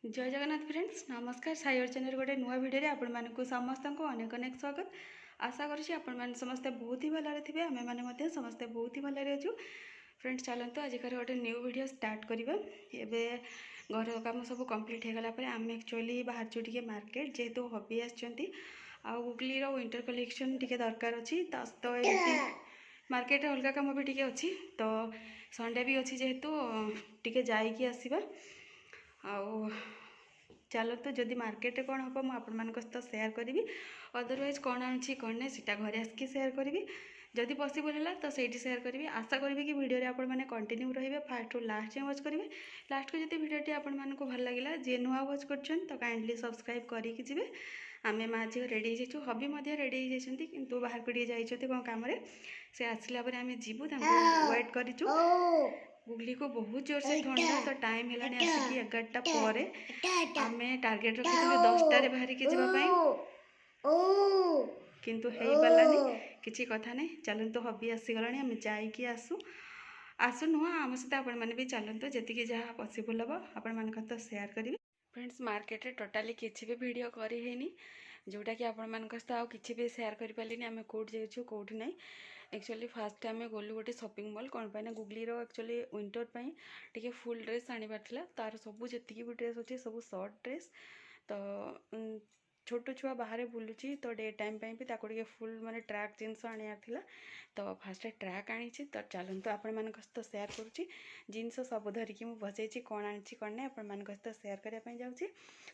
जय जगन्नाथ फ्रेंड्स नमस्कार साई अर्चना गोटे नुआ भिडियो आपण मानक समस्त अनेक अनेक स्वागत आशा करुँ समस्ते बहुत ही भलरे थे आम मैंने समस्ते बहुत ही भलरे अच्छु फ्रेंड्स चलते आज गोटे न्यू वीडियो स्टार्ट करवा एवं घर कम सब कम्प्लीट हो गला आम एक्चुअली बाहर टे मार्केट जेहेतु हबी आसुच्च गुगली विंटर कलेक्शन टी दरकार अच्छी तो मार्केट अलग कम भी टी अच्छी तो संडे भी अच्छी जेहेतु टी जाइकी आसवा आउ चलतु जदि मार्केट कौन हम मुझे सहित सेयार करी अदरवाइज कौन आनी कौन ना सीटा घरे आसिक सेयार करी जदि पॉसिबल है तो सही सेयार करी आशा करी कि वीडियो आप कंटिन्यू रहिए फास्ट रु लास्ट वॉच करेंगे लास्ट को जब वीडियोटी आपको भल लगे जी नुआ वॉच कर तो काइंडली सब्सक्राइब करके जी आम माँ झील रेडी हो हबी रेडी होती किंतु बाहर को जाइए कौन कम से आसला आम जीवु वेट करूँ गुगली को बहुत जोर से ठंडा तो टाइम है आसिक 11टा पर आम टार्गेट रखी 10टार बाहर की जावाई किंतु हो पारानी किसी कथा नहीं चलतु हबी आसीगला आम जाइए आसु नुह आम सहित आपण मैंने भी चलतु जी जहाँ पॉसिबल हम आपण मान तो सेयार करेंगे फ्रेंड्स मार्केट टोटाली किसी भी वीडियो करी जोटा कि आपण मान सहित आउ कि भी सेयार कर पारे आम कौट जाइए कौटी ना एक्चुअली फास्ट आम गलु गोटे शॉपिंग मॉल कौन पाई ना googly actually winter T full dress आने तार सब जी भी ड्रेस अच्छे सब सर्ट ड्रेस तो छोट छुआ बाहर बुलूची तो डे टाइम भी ताको फुल माने ट्रैक जिनस आनियार तो फास्ट ट्रैक आनी तो चलतु आपण मान सहित सेयार करुँची जिनस सब धरिकी मुझे बजाई कौन आनी कौन ना आपण मान सहित सेयार करने जाऊँगी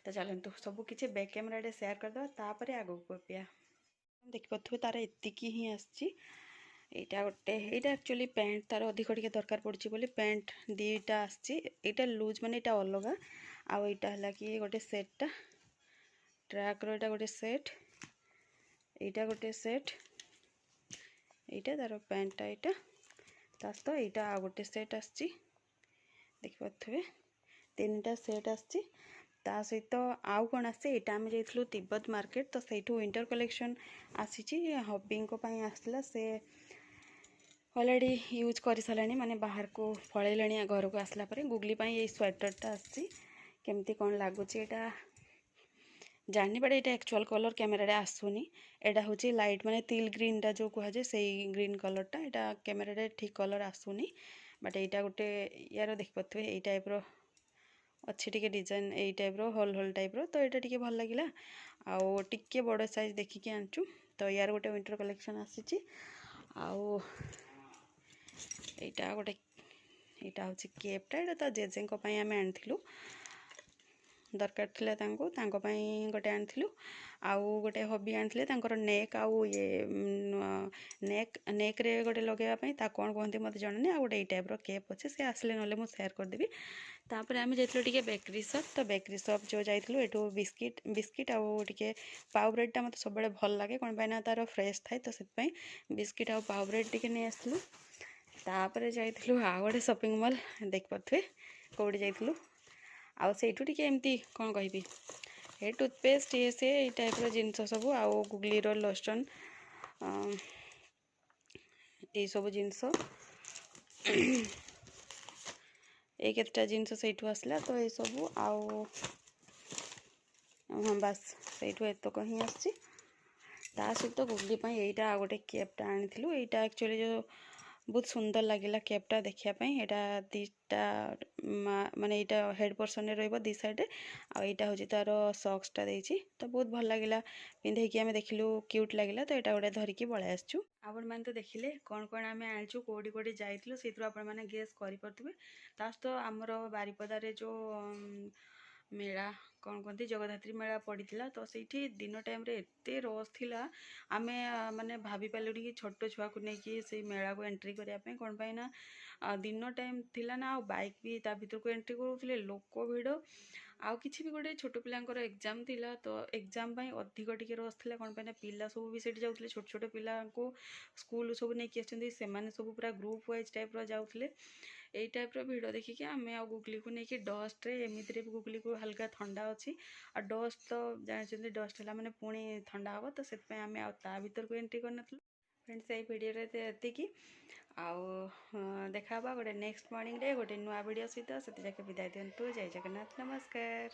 तो चलतु सब किसी बैक कैमेरा सेयार करदे आगू गपिया देखिए तार एतिकी ही आसी एटा गोटे यहाँ एक्चुअली पैंट तार अधिक टे दरकार पड़ी बोली पैंट दीटा आटा लुज माने यहाँ अलग आउ यहाँ है कि गोटे सेटा ट्रैक रो गोटे सेट यहाँ गोटे सेट यहाँ तार पैंटा यहाँ सहित यहाँ आ गोटे सेट आखिपे 3टा सेट ता सहित आउ कौन आसे यहाँ आम जाइलु तिब्बत मार्केट तो सहीठू विंटर कलेक्शन आसी हबी आसला से ऑलरेडी यूज कर सारा माने बाहर को पलैले घर को आसला गुगली ये स्वेटरटा आमती कौन लगुच यहाँ जानी बड़े यहाँ एक्चुअल कलर कैमेरा आसुनी यहाँ हूँ लाइट माने तिल ग्रीनटा जो कहुए से ग्रीन कलरटा यहाँ कैमेरा ठीक कलर आसुनी बट यहाँ गोटे यार देखिपे यही टाइप्र अच्छी टी डिजाइन यही टाइप्र होल होल टाइप्र तो यहाँ टी भल लगे आउ टे बड़ साइज देखिकी आनचु तो यार गोटे विंटर कलेक्शन आसी आउ यहाँ गोटे यहाँ हूँ केपटा यहाँ तो जेजे आम आनी दरकार था गोटे आनी आउ गोटे हबी आनी नेक आउ ये नेक रे गोटे लगेवाई कौन कहते मत जानी आ गोटे टाइप्र केप अच्छे से आसले ना मुझे सेयार करदेवी तापर आम जाइए बेकरी शॉप तो बेकरी शॉप जो जाइलु एठू बिस्किट आउ टे पाव ब्रेडटा मत सब भल लगे कौन पाई ना तार फ्रेश थाए तो से बिस्किट आउ पाव ब्रेड टे नहीं आसलु तापर जाइलु आ गोटे शॉपिंग मॉल देखिपे कौटी जाइलु आउ से एमती कौन कहि ये टूथपेस्ट ये से टाइप्र जिनस सब आउ गुगली लोशन ये सब जिनस ये केतटा जिनस से आसला तो ये सब आउ हाँ बास से एतक ही आसी सहित गुगली यहीटा गोटे केपटा आनी यहाँ एक्चुअली जो बहुत सुंदर लगे केपटा देखापी यहाँ दीटा माने यहाँ हेड पर्सन रो दी साइड आईटा हूँ तार सक्सटा देती तो बहुत भल लगे पिंधे आम देखिलु क्यूट लगे तो यहाँ गोटे धरिकी पलै आसचु आपण मैंने तो देखिले कौन कौन आम आनीचु कौटी कौटी जाइलु से आपने गेस करें तो आमर बारिपदारे जो मेला कौन कहते जगधात्री मेला पड़ा तो सही दिन टाइम एते रश थिला आमे माने भाभी पालु कि छोट छुआ को लेकिन से मेला को एंट्री करने कौन पाई ना दिन टाइम थिला ना बाइक भी ता भीतर को एंट्री करुले लोक भिड़ आउ किसी भी गोटे छोट पिलांकर एग्जाम थिला तो एग्जाम अधिक टिके रश थिला कौन पाई ना पिला सब भी सेठी जाउथले छोट छोट पिला को स्कूल सब नहीं आछंती से माने सब पूरा ग्रुप वाइज टाइप रो जाउथले यही टाइप्र भिड़ देखिए आम आ गुगली को लेकिन डस्ट एमती भी गुगली को हल्का ठंडा अच्छी आ डस्ट तो जानते डस्ट है मैंने पुणी ठंडा हम तो से आम आ भर को एंट्री करन फ्रेंड्स यही भिडियो एतिकी आउ देखा गोटे नेक्स्ट मॉर्निंग रे गोटे नुआ वीडियो सहित से विदाय दिंतु जय जगन्नाथ नमस्कार।